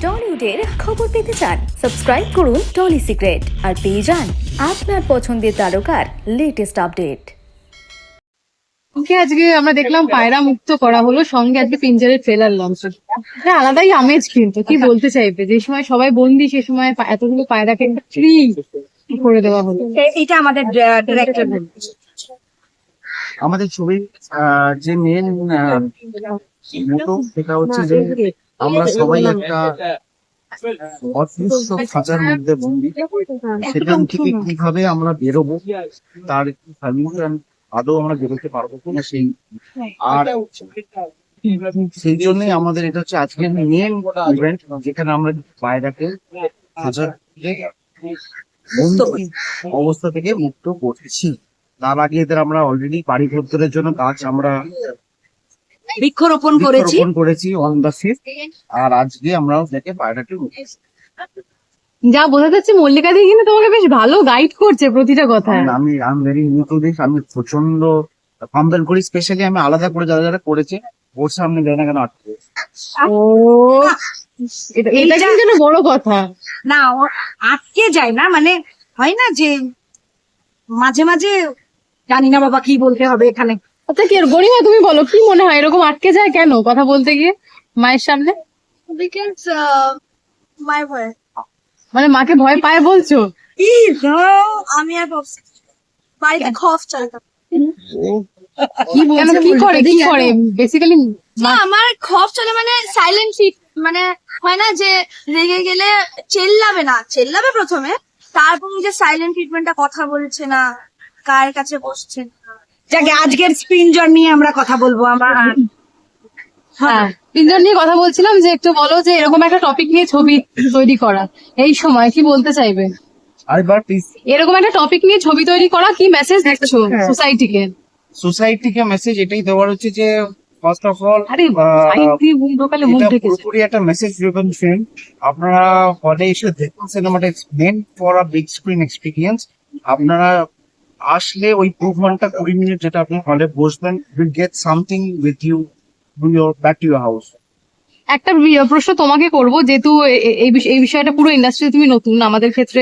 টলিউডের খবর পেতে চান সাবস্ক্রাইব করুন টলি সিক্রেট আর পেয়ে যান আপনার পছন্দের তারকার লেটেস্ট আপডেট। ওকে, আজকে আমরা দেখলাম পায়রা মুক্ত করা হলো, সঙ্গে আজকে পিঞ্জারের ট্রেলার লঞ্চ। হ্যাঁ, আলাদাই আমেজ, কিন্তু কি বলতে চাইবে, যে সময় সবাই বন্দি সে সময় এতগুলো পায়রাকে ফ্রি করে দেওয়া হলো। এটা আমাদের ডিরেক্টর আমাদের ছবির যে মেন মোটো সেটা হচ্ছে যে আমরা সবাই একটা অদৃশ্য খাঁচার মধ্যে বন্দি, সেখান থেকে কিভাবে আমরা বেরোবো তার পারমিশন আদৌ আমরা বেরোতে পারবো কিনা সেই, আর সেই জন্যই আমাদের এটা হচ্ছে আজকের মেন ইভেন্ট, যেখানে আমরা পায়রাকে খাঁচার বন্দি অবস্থা থেকে মুক্ত করছি। তার আগে এদের আমরা অলরেডি বাড়ি ভর্তনের জন্য গাছ আমরা বৃক্ষরোপণ করেছি অন দ্য ফিফথ, আর আজকে আমরা ওদেরকে পায়রাকে যা বোঝা যাচ্ছে মল্লিকা দিয়ে কিন্তু তোমাকে বেশ ভালো গাইড করছে প্রতিটা কথায়। আমি ভেরি নিউ টু দিস, আমি প্রচন্ড কমপ্লেন করি, স্পেশালি আমি আলাদা করে যারা যারা করেছে ওর সামনে যায় না কেন আটকে। ও, এটা কিন্তু বড় কথা না, আটকে যায় না, মানে হয় না যে মাঝে মাঝে জানি না বাবা কি বলতে হবে এখানে। আচ্ছা, কি গরিমা তুমি বলো, কি মনে হয় এরকম আটকে যায় কেন কথা বলতে গিয়ে মায়ের সামনে? বিকজ মাই ভয়, মানে মাকে ভয় পায় বলছো? আমি আর বাড়িতে খফ চালাতাম কি বলছে, কি করে বেসিক্যালি? না, আমার খফ চলে, মানে সাইলেন্ট ফিট, মানে হয় না যে রেগে গেলে চেল্লাবে প্রথমে, তারপর যে সাইলেন্ট ট্রিটমেন্টটা, কথা বলছে না, কার কাছে বসছে না। যাকে আজকের স্পিনজার নিয়ে আমরা কথা বলবো। আমরা হ্যাঁ, তিনজন নিয়ে কথা বলছিলাম, যে একটু বলো যে এরকম একটা টপিক নিয়ে ছবি তৈরি করা এই সময় কি বলতে চাইবে? আরেকবার প্লিজ। এরকম একটা টপিক নিয়ে ছবি তৈরি করা, কি মেসেজ দিচ্ছ সোসাইটিকে? সোসাইটিকে মেসেজ এটাই দেওয়ার হচ্ছে যে ফার্স্ট অফ অল আরে ঢোকালে মুখ এটা ঢেকেছে। পুরোপুরি একটা মেসেজ ড্রিভেন ফিল্ম। আপনারা হলে এসে দেখুন, সিনেমাটা meant for a big screen experience. আপনারা আসলে ওই 2 ঘন্টা 20 মিনিট যেটা আপনি হলে বসবেন, will get something with you back to your house. একটা প্রশ্ন তোমাকে করব, যেহেতু এই বিষয়টা পুরো ইন্ডাস্ট্রি তুমি নতুন, আমাদের ক্ষেত্রে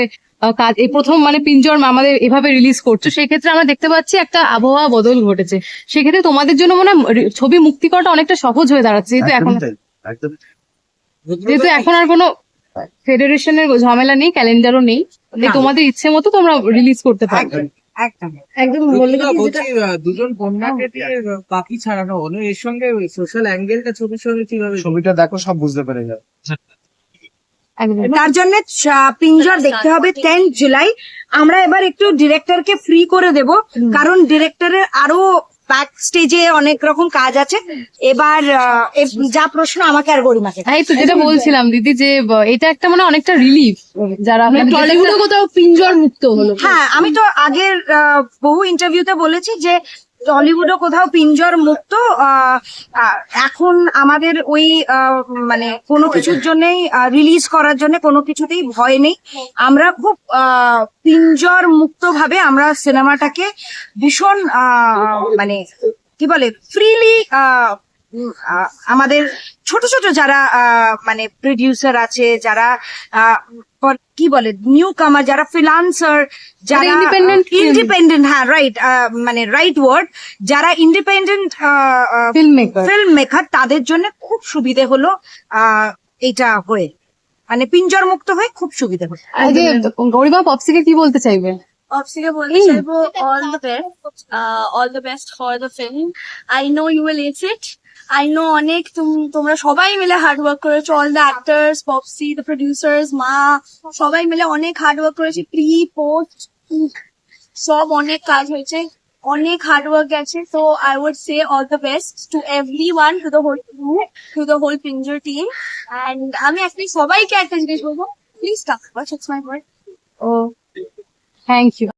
কাজ এই প্রথম, মানে পিঞ্জর আমাদের এভাবে রিলিজ করছো, সেই ক্ষেত্রে আমরা দেখতে পাচ্ছি একটা আবহাওয়া বদল ঘটেছে। সেক্ষেত্রে তোমাদের জন্য মনে হয় ছবি মুক্তি করাটা অনেকটা সহজ হয়ে দাঁড়াচ্ছে, যেহেতু এখন আর কোনো ফেডারেশনের ঝামেলা নেই, ক্যালেন্ডারও নেই, তোমাদের ইচ্ছে মতো তোমরা রিলিজ করতে পারবে। একদম দুজন কন্যাকে দিয়ে পাখি ছাড়ানো হলো, এর সঙ্গে সোশ্যাল অ্যাঙ্গেলটা ছবির সঙ্গে কিভাবে? ছবিটা দেখো, সব বুঝতে পেরে যাবে। তার জন্য পিঞ্জর দেখতে হবে 10 জুলাই। আমরা এবার একটু ডিরেক্টরকে ফ্রি করে দেব, কারণ ডিরেক্টরের আরো ব্যাক স্টেজে অনেক রকম কাজ আছে। এবার যা প্রশ্ন আমাকে আর গরিমাকে, এই তো যেটা বলছিলাম দিদি, যে এটা একটা মানে অনেকটা রিলিফ, যারা টলিউডে কোথাও পিঞ্জর মুক্ত হলো। হ্যাঁ, আমি তো আগের বহু ইন্টারভিউতে বলেছি যে টলিউডও কোথাও পিঞ্জর মুক্ত। এখন আমাদের ওই মানে কোনো কিছুর জন্যই রিলিজ করার জন্য কোনো কিছুতেই ভয় নেই। আমরা খুব পিঞ্জর মুক্ত ভাবে আমরা সিনেমাটাকে ভীষণ মানে কি বলে ফ্রিলি আমাদের ছোট ছোট যারা মানে প্রডিউসার আছে, যারা কি বলে নিউ কামার, যারা ফ্রিল্যান্সার, যারা ইন্ডিপেন্ডেন্ট, হ্যাঁ রাইট, মানে রাইট ওয়ার্ড, যারা ইন্ডিপেন্ডেন্ট ফিল্ম মেকার, তাদের জন্য খুব সুবিধে হলো এটা হয়ে, মানে পিঞ্জর মুক্ত হয়ে খুব সুবিধে হলো। গরিমা পপসিকে কি বলতে চাইবে? অপসিকে বলতে চাইবো all the best for the film. I know you will eat it. I know অনেক তোমরা সবাই মিলে হার্ড ওয়ার্ক করেছো, অল দ্য অ্যাক্টার্স, পপসি, দ্য প্রডিউসার্স, মা, সবাই মিলে অনেক হার্ড ওয়ার্ক করেছি, প্রি পোস্ট সব অনেক কাজ হয়েছে, অনেক হার্ড ওয়ার্ক গেছে। তো I would say all the best to everyone, to the whole Pinjor team. And আমি অ্যাকচুয়ালি সবাইকে একটা জিনিস বলবো, প্লিজ টাক ওয়াচ, ইটস মাই ওয়ার্ড। ও, থ্যাংক ইউ।